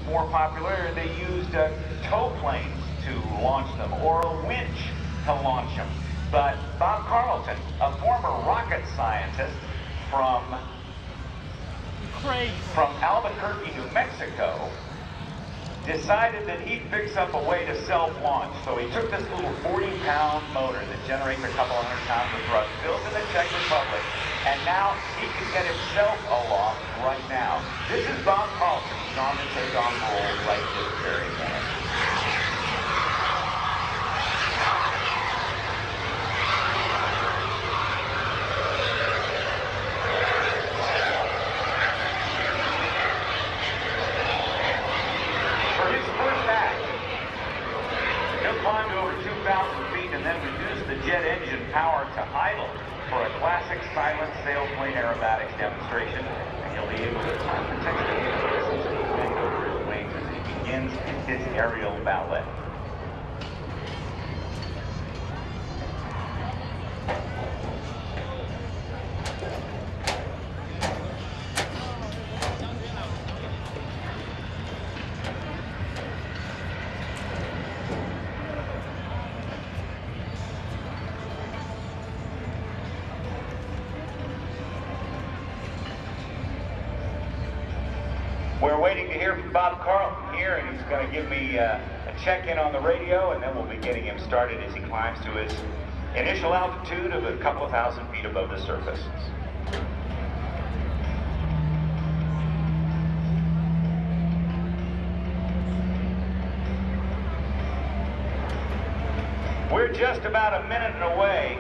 more popular, they used tow planes to launch them, or a winch to launch them. But Bob Carlton, a former rocket scientist from Albuquerque, New Mexico, decided that he'd fix up a way to self-launch. So he took this little 40-pound motor that generates a couple hundred pounds of thrust, built in the Czech Republic, and now he can get himself aloft right now. This is Bob Carlton. He's on the takeoff roll right this very minute. For his first act, he'll climb to over 2,000 feet and then reduce the jet engine power to idle for a classic silent sailplane aerobatics demonstration, and he'll be able to potentially bend over his wings as he begins his aerial ballet. We're waiting to hear from Bob Carlton here, and he's going to give me a check-in on the radio, and then we'll be getting him started as he climbs to his initial altitude of a couple of thousand feet above the surface. We're just about a minute away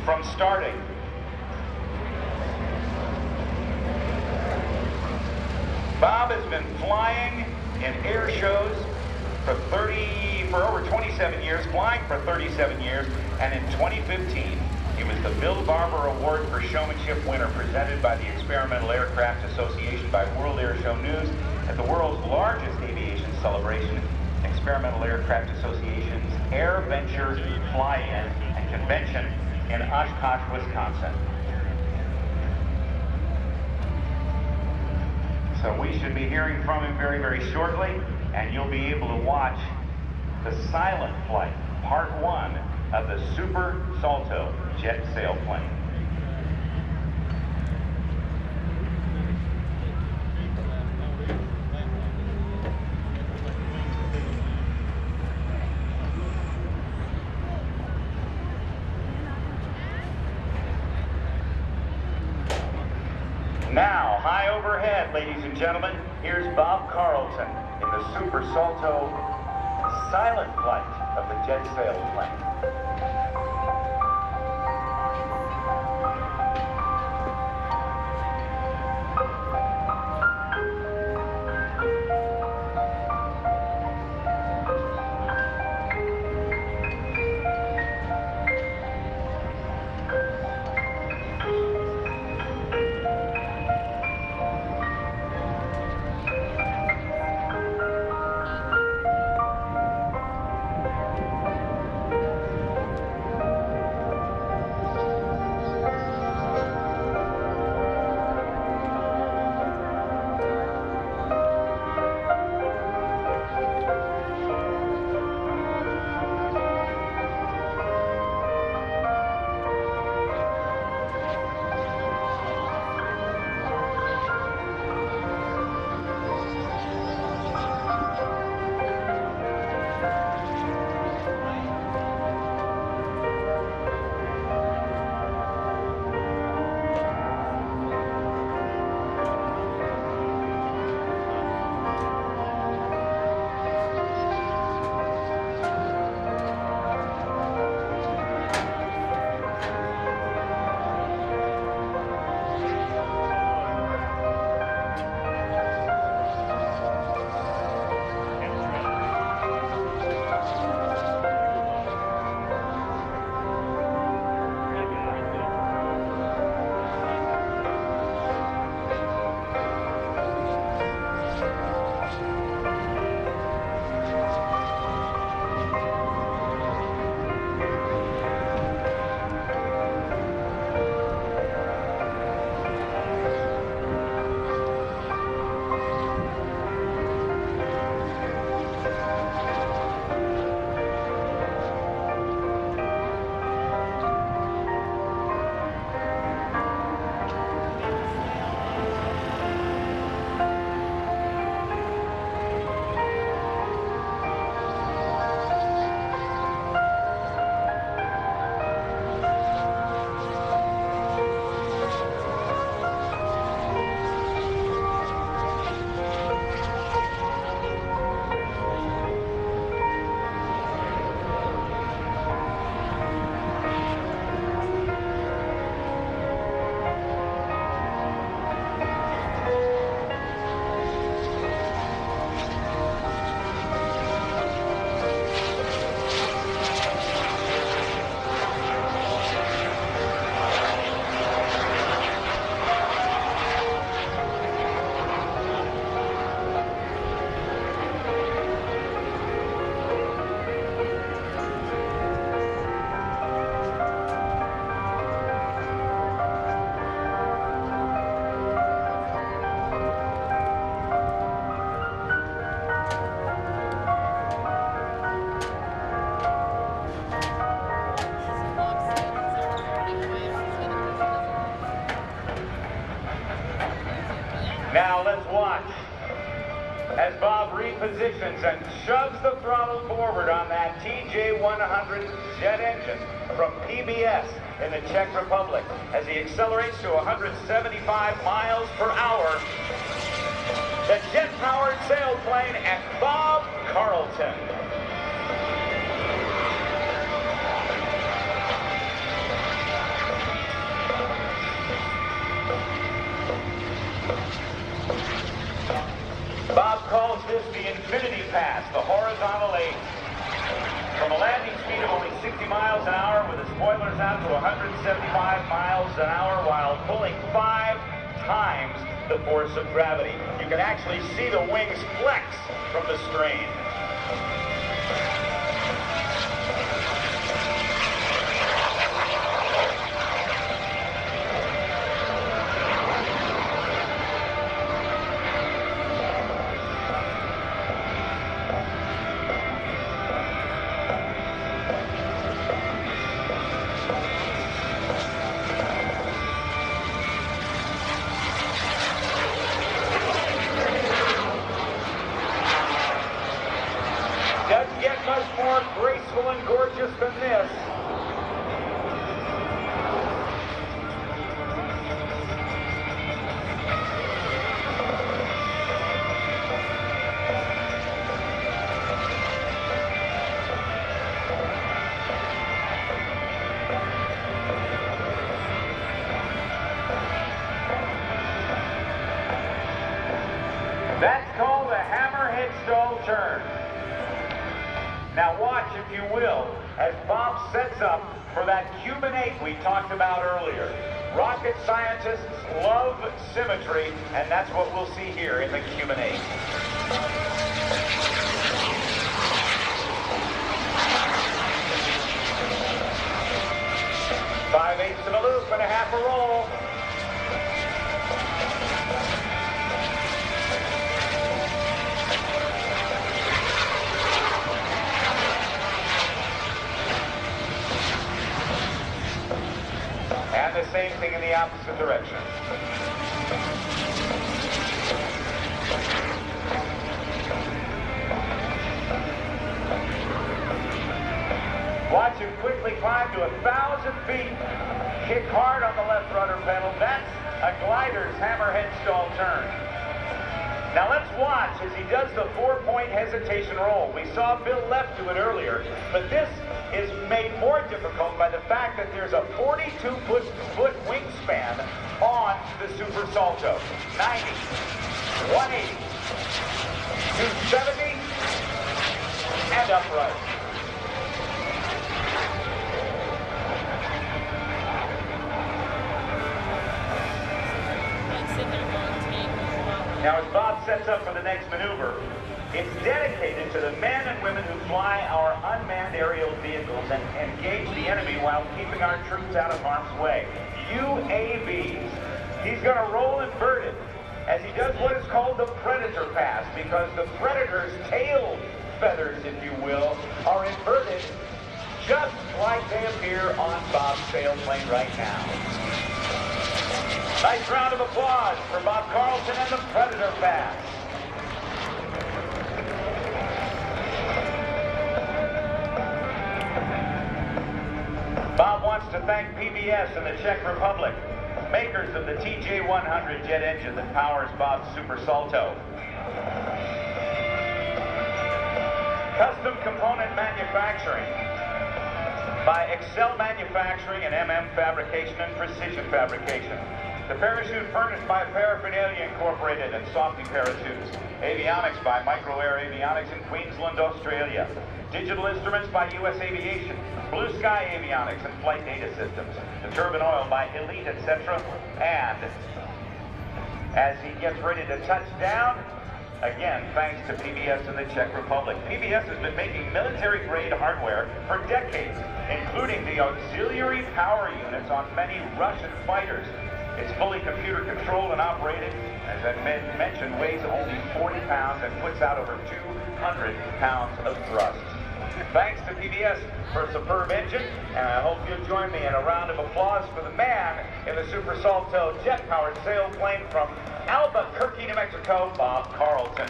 from starting. Bob has been flying in air shows for over 27 years, flying for 37 years, and in 2015, he was the Bill Barber Award for Showmanship winner presented by the Experimental Aircraft Association by World Air Show News at the world's largest aviation celebration, Experimental Aircraft Association's Air Venture Fly-In and Convention in Oshkosh, Wisconsin. So we should be hearing from him very, very shortly, and you'll be able to watch the silent flight, part 1 of the Super Salto jet sailplane. Now, high overhead, ladies and gentlemen, here's Bob Carlton in the Super Salto silent flight of the jet sailplane. watch as Bob repositions and shoves the throttle forward on that TJ100 jet engine from PBS in the Czech Republic as he accelerates to 175 miles per hour. The jet-powered sailplane and Bob Carlton. Bob calls this the infinity pass, the horizontal eight. From a landing speed of only 60 miles an hour with the spoilers out to 175 miles an hour while pulling 5 times the force of gravity. You can actually see the wings flex from the strain. Doesn't get much more graceful and gorgeous than this. That's called a hammerhead stall turn. Now watch, if you will, as Bob sets up for that Cuban 8 we talked about earlier. Rocket scientists love symmetry, and that's what we'll see here in the Cuban 8. 5/8 in a loop and a half a roll. And the same thing in the opposite direction. Watch him quickly climb to 1,000 feet. Kick hard on the left rudder pedal. That's a glider's hammerhead stall turn. Now let's watch as he does the 4-point hesitation roll. We saw Bill left do it earlier, but this is made more difficult by the fact that there's a 42-foot wingspan on the Super Salto. 90, 180, 270, and upright. Now as Bob sets up for the next maneuver, it's dedicated to the men and women who fly our unmanned aerial vehicles and engage the enemy while keeping our troops out of harm's way. UAVs. He's going to roll inverted as he does what is called the Predator pass, because the Predator's tail feathers, if you will, are inverted just like they appear on Bob's sailplane right now. Nice round of applause for Bob Carlton and the Predator pass. Bob wants to thank PBS and the Czech Republic, makers of the TJ100 jet engine that powers Bob's Super Salto. Custom component manufacturing by Excel Manufacturing and MM Fabrication and Precision Fabrication. The parachute furnished by Paraphernalia Incorporated and Softy Parachutes. Avionics by Micro Air Avionics in Queensland, Australia. Digital instruments by US Aviation. Blue Sky Avionics and Flight Data Systems. The turbine oil by Elite, etc. And as he gets ready to touch down, again, thanks to PBS and the Czech Republic. PBS has been making military-grade hardware for decades, including the auxiliary power units on many Russian fighters. It's fully computer controlled and operated. As I mentioned, weighs only 40 pounds and puts out over 200 pounds of thrust. Thanks to PBS for a superb engine, and I hope you'll join me in a round of applause for the man in the Super Salto jet-powered sailplane from Albuquerque, New Mexico, Bob Carlton.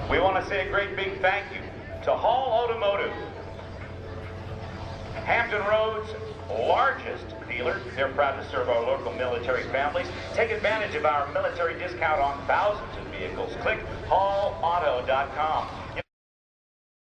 We want to say a great big thank you to Hall Automotive, Hampton Roads' largest dealer. They're proud to serve our local military families. Take advantage of our military discount on thousands of vehicles. Click hallauto.com.